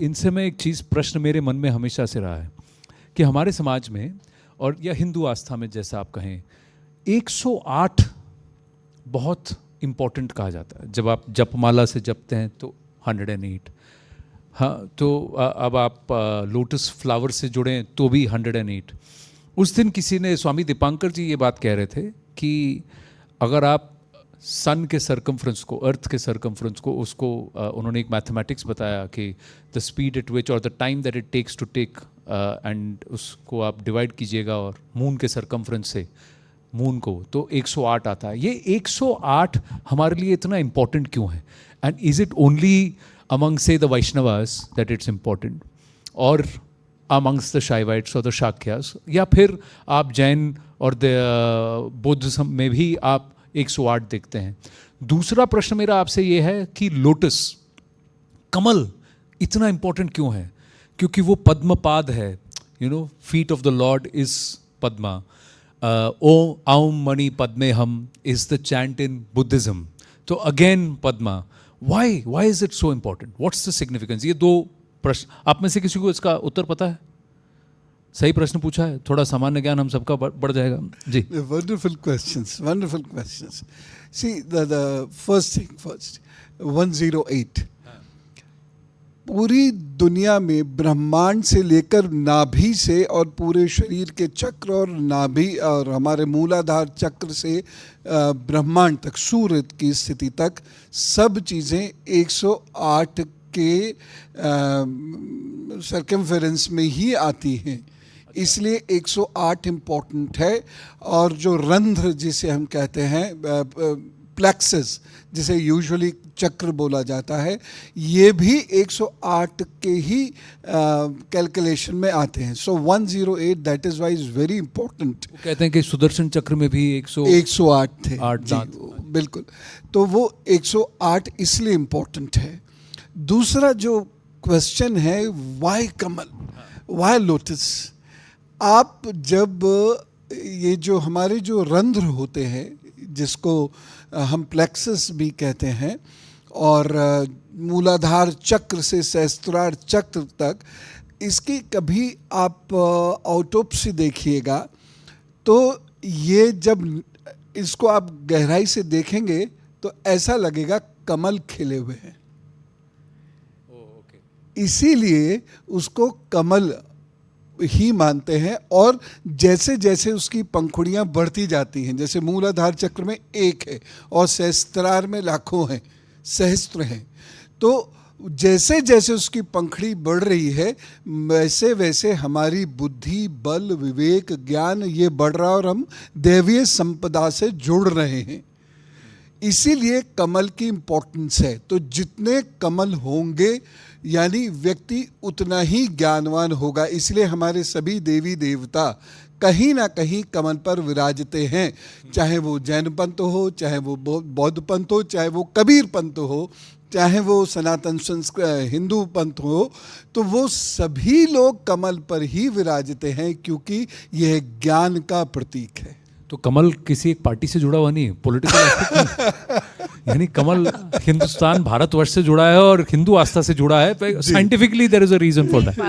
इनसे मैं एक चीज़, प्रश्न मेरे मन में हमेशा से रहा है कि हमारे समाज में और या हिंदू आस्था में, जैसा आप कहें, 108 बहुत इम्पोर्टेंट कहा जाता है। जब आप जपमाला से जपते हैं तो 108, हाँ, तो अब आप लोटस फ्लावर से जुड़ें तो भी 108। उस दिन किसी ने, स्वामी दीपांकर जी ये बात कह रहे थे कि अगर आप सन के सरकमफ्रेंस को, अर्थ के सरकमफ्रेंस को, उसको उन्होंने एक मैथमेटिक्स बताया कि द स्पीड एट विच और the time that it takes to take, and उसको आप डिवाइड कीजिएगा और मून के सरकमफ्रेंस से मून को, तो 108 आता है। ये 108 हमारे लिए इतना इम्पोर्टेंट क्यों है? And is it only among say the Vaishnavas that it's important, or amongst the Shaivites or the Shakyas, या फिर आप जैन और द बुद्ध में भी आप 108 देखते हैं? दूसरा प्रश्न मेरा आपसे ये है कि लोटस, कमल इतना इम्पोर्टेंट क्यों है? क्योंकि वो पद्मपाद है, feet of the lord is padma, ओ Aum mani padme hum is the chant in Buddhism, तो again padma. Why is it so important? What's the significance? ये दो प्रश्न, आप में से किसी को इसका उत्तर पता है? सही प्रश्न पूछा है, थोड़ा सामान्य ज्ञान हम सबका बढ़ जाएगा जी। Wonderful questions. See, the first thing first, 108. पूरी दुनिया में ब्रह्मांड से लेकर नाभि से और पूरे शरीर के चक्र और नाभि और हमारे मूलाधार चक्र से ब्रह्मांड तक, सूर्य की स्थिति तक, सब चीज़ें 108 के सर्कमफेरेंस में ही आती हैं। इसलिए 108 इम्पोर्टेंट है। और जो रंध्र जिसे हम कहते हैं, प्लेक्सस जिसे यूजुअली चक्र बोला जाता है, ये भी 108 के ही कैलकुलेशन में आते हैं। So 108, that is why is very important. कहते हैं कि सुदर्शन चक्र में भी 108 थे। 8 दांत। बिल्कुल, तो वो 108 इसलिए इम्पोर्टेंट है। दूसरा जो क्वेश्चन है, वाई कमल, वाई लोटस? आप जब ये जो हमारे जो रंध्र होते हैं, जिसको हम प्लेक्सस भी कहते हैं, और मूलाधार चक्र से सहस्त्रार चक्र तक, इसकी कभी आप ऑटोप्सी देखिएगा तो ये जब इसको आप गहराई से देखेंगे तो ऐसा लगेगा कमल खिले हुए हैं। इसीलिए उसको कमल ही मानते हैं। और जैसे जैसे उसकी पंखुड़ियाँ बढ़ती जाती हैं, जैसे मूलाधार चक्र में 1 है और सहस्त्रार में लाखों हैं, सहस्त्र हैं, तो जैसे जैसे उसकी पंखुड़ी बढ़ रही है, वैसे वैसे हमारी बुद्धि, बल, विवेक, ज्ञान ये बढ़ रहा है और हम दैवीय संपदा से जुड़ रहे हैं। इसीलिए कमल की इम्पोर्टेंस है। तो जितने कमल होंगे यानी व्यक्ति उतना ही ज्ञानवान होगा। इसलिए हमारे सभी देवी देवता कहीं ना कहीं कमल पर विराजते हैं, चाहे वो जैन पंथ हो, चाहे वो बौद्ध पंथ हो, चाहे वो कबीर पंथ हो, चाहे वो सनातन हिंदू पंथ हो, तो वो सभी लोग कमल पर ही विराजते हैं, क्योंकि यह ज्ञान का प्रतीक है। तो कमल किसी एक पार्टी से जुड़ा हुआ नहीं है, पॉलिटिकल एस्पेक्ट नहीं। यानी कमल हिंदुस्तान, भारतवर्ष से जुड़ा है और हिंदू आस्था से जुड़ा है। Scientifically there is a reason for that.